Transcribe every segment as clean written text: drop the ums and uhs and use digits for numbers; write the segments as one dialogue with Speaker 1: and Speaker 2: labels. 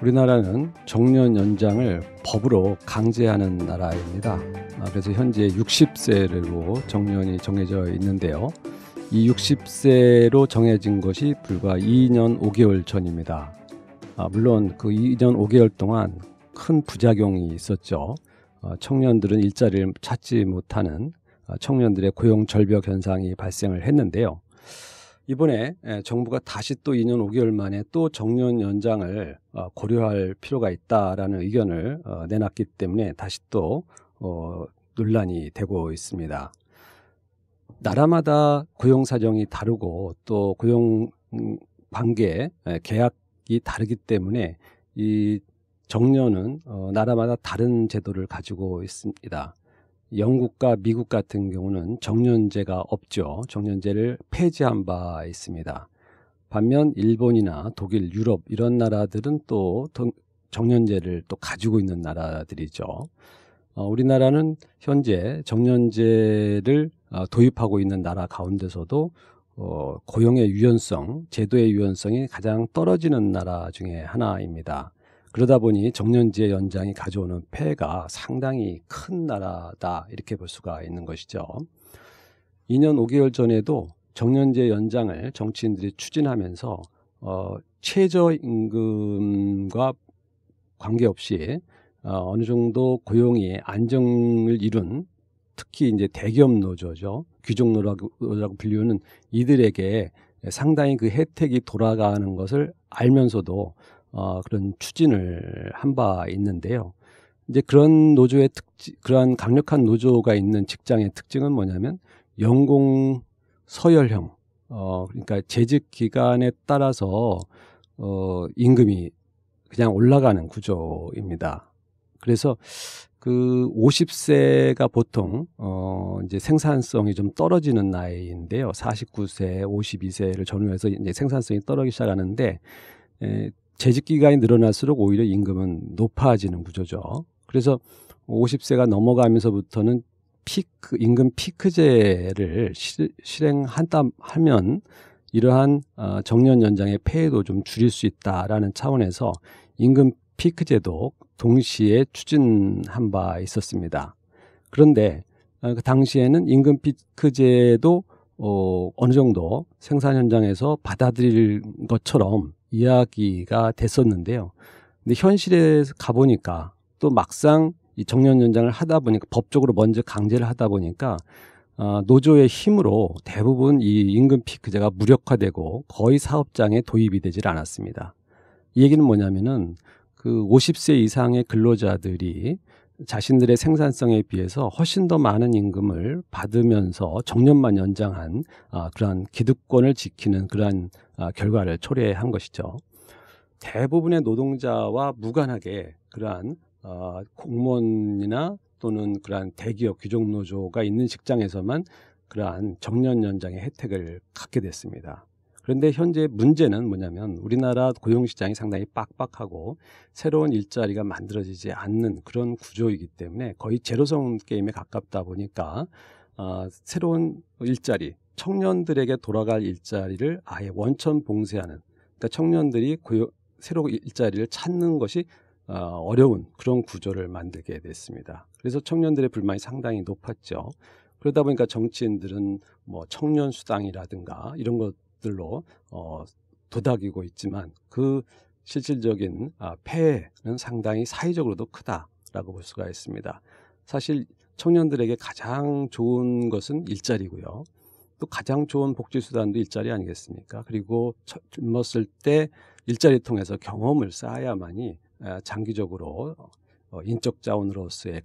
Speaker 1: 우리나라는 정년 연장을 법으로 강제하는 나라입니다. 그래서 현재 60세로 정년이 정해져 있는데요. 이 60세로 정해진 것이 불과 2년 5개월 전입니다. 물론 그 2년 5개월 동안 큰 부작용이 있었죠. 청년들은 일자리를 찾지 못하는 청년들의 고용 절벽 현상이 발생을 했는데요. 이번에 정부가 다시 또 2년 5개월 만에 또 정년 연장을 고려할 필요가 있다라는 의견을 내놨기 때문에 다시 또 논란이 되고 있습니다. 나라마다 고용 사정이 다르고 또 고용 관계 계약이 다르기 때문에 이 정년은 나라마다 다른 제도를 가지고 있습니다. 영국과 미국 같은 경우는 정년제가 없죠. 정년제를 폐지한 바 있습니다. 반면 일본이나 독일, 유럽 이런 나라들은 또 정년제를 또 가지고 있는 나라들이죠. 우리나라는 현재 정년제를 도입하고 있는 나라 가운데서도 고용의 유연성, 제도의 유연성이 가장 떨어지는 나라 중에 하나입니다. 그러다 보니 정년제 연장이 가져오는 폐해가 상당히 큰 나라다 이렇게 볼 수가 있는 것이죠. 2년 5개월 전에도 정년제 연장을 정치인들이 추진하면서 최저임금과 관계없이 어느 정도 고용이 안정을 이룬 특히 이제 대기업 노조죠. 귀족노조라고 불리우는 이들에게 상당히 그 혜택이 돌아가는 것을 알면서도 그런 추진을 한 바 있는데요. 이제 그런 노조의 그러한 강력한 노조가 있는 직장의 특징은 뭐냐면 연공 서열형, 그러니까 재직 기간에 따라서 임금이 그냥 올라가는 구조입니다. 그래서 그 50세가 보통 이제 생산성이 좀 떨어지는 나이인데요. 49세, 52세를 전후해서 이제 생산성이 떨어지기 시작하는데 재직 기간이 늘어날수록 오히려 임금은 높아지는 구조죠. 그래서 50세가 넘어가면서부터는 임금 피크제를 실행하면 이러한 정년 연장의 폐해도 좀 줄일 수 있다라는 차원에서 임금 피크제도 동시에 추진한 바 있었습니다. 그런데 그 당시에는 임금 피크제도 어느 정도 생산 현장에서 받아들일 것처럼 이야기가 됐었는데요. 근데 현실에 가보니까 또 막상 이 정년 연장을 하다 보니까 법적으로 먼저 강제를 하다 보니까 노조의 힘으로 대부분 이 임금 피크제가 무력화되고 거의 사업장에 도입이 되질 않았습니다. 이 얘기는 뭐냐면은 그 50세 이상의 근로자들이 자신들의 생산성에 비해서 훨씬 더 많은 임금을 받으면서 정년만 연장한 그러한 기득권을 지키는 그러한 결과를 초래한 것이죠. 대부분의 노동자와 무관하게 그러한 공무원이나 또는 그러한 대기업 귀족노조가 있는 직장에서만 그러한 정년 연장의 혜택을 갖게 됐습니다. 그런데 현재 문제는 뭐냐면 우리나라 고용시장이 상당히 빡빡하고 새로운 일자리가 만들어지지 않는 그런 구조이기 때문에 거의 제로섬 게임에 가깝다 보니까 새로운 일자리, 청년들에게 돌아갈 일자리를 아예 원천 봉쇄하는, 그러니까 청년들이 새로운 일자리를 찾는 것이 어려운 그런 구조를 만들게 됐습니다. 그래서 청년들의 불만이 상당히 높았죠. 그러다 보니까 정치인들은 뭐 청년 수당이라든가 이런 것들로 도닥이고 있지만 그 실질적인 폐해는 상당히 사회적으로도 크다라고 볼 수가 있습니다. 사실 청년들에게 가장 좋은 것은 일자리고요. 또 가장 좋은 복지수단도 일자리 아니겠습니까? 그리고 젊었을 때 일자리 통해서 경험을 쌓아야만이 장기적으로 인적 자원으로서의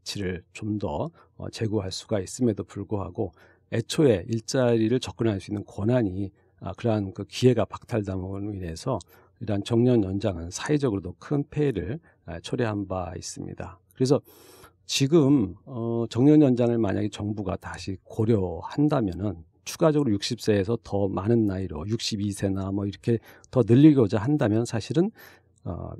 Speaker 1: 가치를 좀 더 제고할 수가 있음에도 불구하고 애초에 일자리를 접근할 수 있는 권한이 그러한 그 기회가 박탈당함으로 인해서 이러한 정년 연장은 사회적으로도 큰 폐해를 초래한 바 있습니다. 그래서 지금 정년 연장을 만약에 정부가 다시 고려한다면은 추가적으로 60세에서 더 많은 나이로 62세나 뭐 이렇게 더 늘리고자 한다면 사실은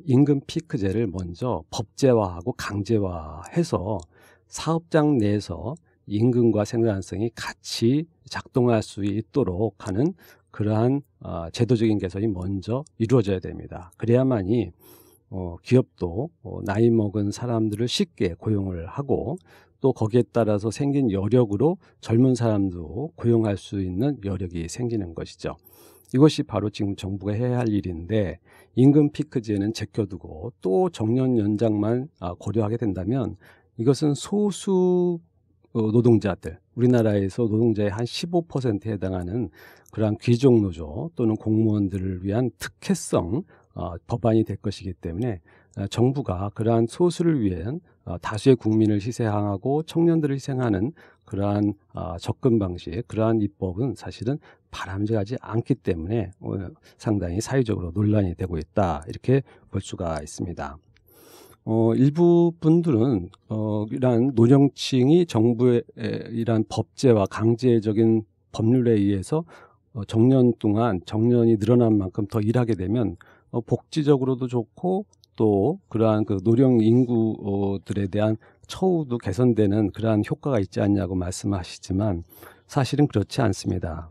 Speaker 1: 임금 피크제를 먼저 법제화하고 강제화해서 사업장 내에서 임금과 생산성이 같이 작동할 수 있도록 하는 그러한 제도적인 개선이 먼저 이루어져야 됩니다. 그래야만이 기업도 나이 먹은 사람들을 쉽게 고용을 하고 또 거기에 따라서 생긴 여력으로 젊은 사람도 고용할 수 있는 여력이 생기는 것이죠. 이것이 바로 지금 정부가 해야 할 일인데 임금 피크제는 제껴두고 또 정년 연장만 고려하게 된다면 이것은 소수 노동자들, 우리나라에서 노동자의 한 15%에 해당하는 그러한 귀족 노조 또는 공무원들을 위한 특혜성 법안이 될 것이기 때문에 정부가 그러한 소수를 위한 다수의 국민을 희생하고 청년들을 희생하는 그러한 접근 방식, 그러한 입법은 사실은 바람직하지 않기 때문에 상당히 사회적으로 논란이 되고 있다, 이렇게 볼 수가 있습니다. 일부 분들은 이러한 노령층이 정부의 이러한 법제와 강제적인 법률에 의해서 정년 동안 정년이 늘어난 만큼 더 일하게 되면 복지적으로도 좋고 또 그러한 그 노령 인구들에 대한 처우도 개선되는 그러한 효과가 있지 않냐고 말씀하시지만 사실은 그렇지 않습니다.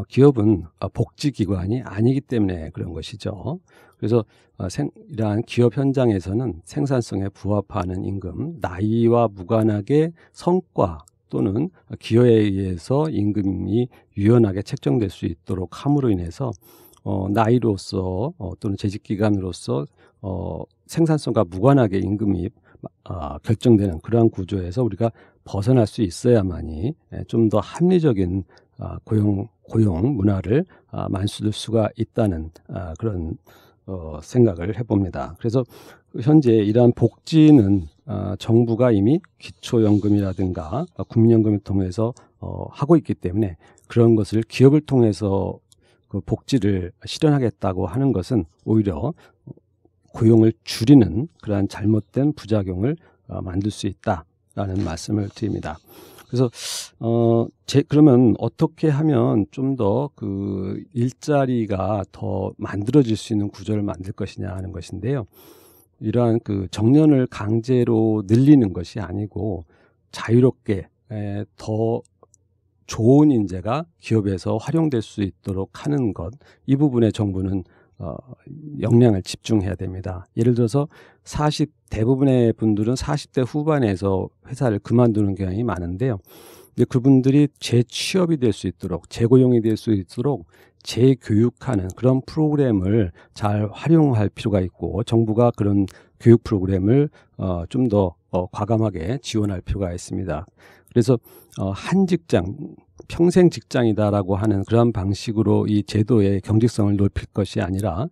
Speaker 1: 기업은 복지기관이 아니기 때문에 그런 것이죠. 그래서 이러한 기업 현장에서는 생산성에 부합하는 임금, 나이와 무관하게 성과 또는 기여에 의해서 임금이 유연하게 책정될 수 있도록 함으로 인해서 나이로서 또는 재직기간으로서 생산성과 무관하게 임금이 결정되는 그러한 구조에서 우리가 벗어날 수 있어야만이 좀 더 합리적인 고용 문화를 만들어줄 수가 있다는 그런 생각을 해봅니다. 그래서 현재 이러한 복지는 정부가 이미 기초연금이라든가 국민연금을 통해서 하고 있기 때문에 그런 것을 기업을 통해서 그 복지를 실현하겠다고 하는 것은 오히려 고용을 줄이는 그러한 잘못된 부작용을 만들 수 있다라는 말씀을 드립니다. 그래서 그러면 어떻게 하면 좀 더 그 일자리가 더 만들어질 수 있는 구조를 만들 것이냐 하는 것인데요. 이러한 그 정년을 강제로 늘리는 것이 아니고 자유롭게 더 좋은 인재가 기업에서 활용될 수 있도록 하는 것, 이 부분에 정부는 역량을 집중해야 됩니다. 예를 들어서 대부분의 분들은 40대 후반에서 회사를 그만두는 경향이 많은데요. 근데 그분들이 재취업이 될 수 있도록, 재고용이 될 수 있도록 재교육하는 그런 프로그램을 잘 활용할 필요가 있고, 정부가 그런 교육 프로그램을 좀 더 과감하게 지원할 필요가 있습니다. 그래서 한 직장, 평생 직장이다라고 하는 그런 방식으로 이 제도의 경직성을 높일 것이 아니라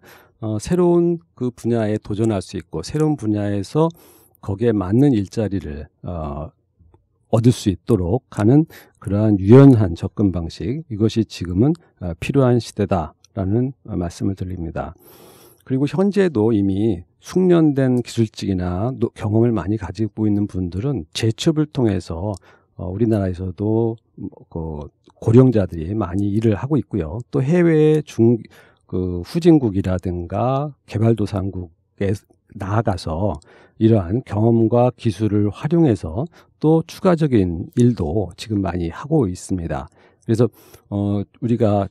Speaker 1: 새로운 그 분야에 도전할 수 있고 새로운 분야에서 거기에 맞는 일자리를 얻을 수 있도록 하는 그러한 유연한 접근 방식, 이것이 지금은 필요한 시대다라는 말씀을 드립니다. 그리고 현재도 이미 숙련된 기술직이나 경험을 많이 가지고 있는 분들은 재취업을 통해서 우리나라에서도 고령자들이 많이 일을 하고 있고요. 또 해외의 후진국이라든가 개발도상국에 나아가서 이러한 경험과 기술을 활용해서 또 추가적인 일도 지금 많이 하고 있습니다. 그래서 우리가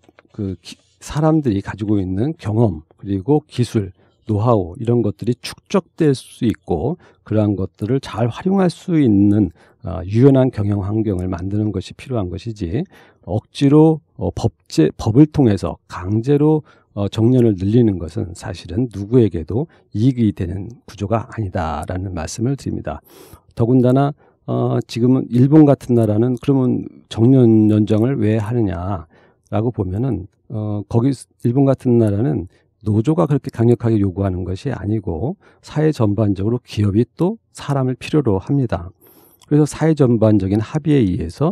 Speaker 1: 사람들이 가지고 있는 경험 그리고 기술, 노하우 이런 것들이 축적될 수 있고 그러한 것들을 잘 활용할 수 있는 유연한 경영 환경을 만드는 것이 필요한 것이지 억지로 법을 통해서 강제로 정년을 늘리는 것은 사실은 누구에게도 이익이 되는 구조가 아니다라는 말씀을 드립니다. 더군다나 지금은 일본 같은 나라는 그러면 정년 연장을 왜 하느냐라고 보면은 일본 같은 나라는 노조가 그렇게 강력하게 요구하는 것이 아니고 사회 전반적으로 기업이 또 사람을 필요로 합니다. 그래서 사회 전반적인 합의에 의해서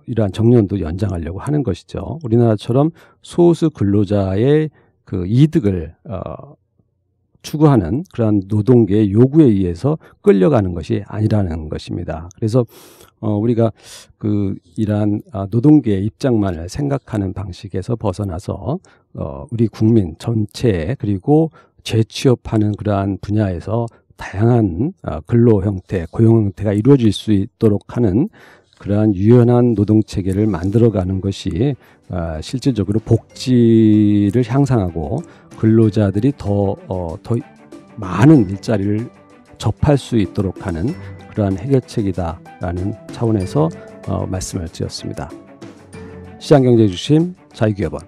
Speaker 1: 이러한 정년도 연장하려고 하는 것이죠. 우리나라처럼 소수 근로자의 그 이득을 추구하는 그러한 노동계의 요구에 의해서 끌려가는 것이 아니라는 것입니다. 그래서 우리가 이러한 노동계의 입장만을 생각하는 방식에서 벗어나서 우리 국민 전체 그리고 재취업하는 그러한 분야에서 다양한 근로 형태, 고용 형태가 이루어질 수 있도록 하는 그러한 유연한 노동체계를 만들어가는 것이 실질적으로 복지를 향상하고 근로자들이 더 많은 일자리를 접할 수 있도록 하는 그러한 해결책이다라는 차원에서 말씀을 드렸습니다. 시장경제 주심 자유기업원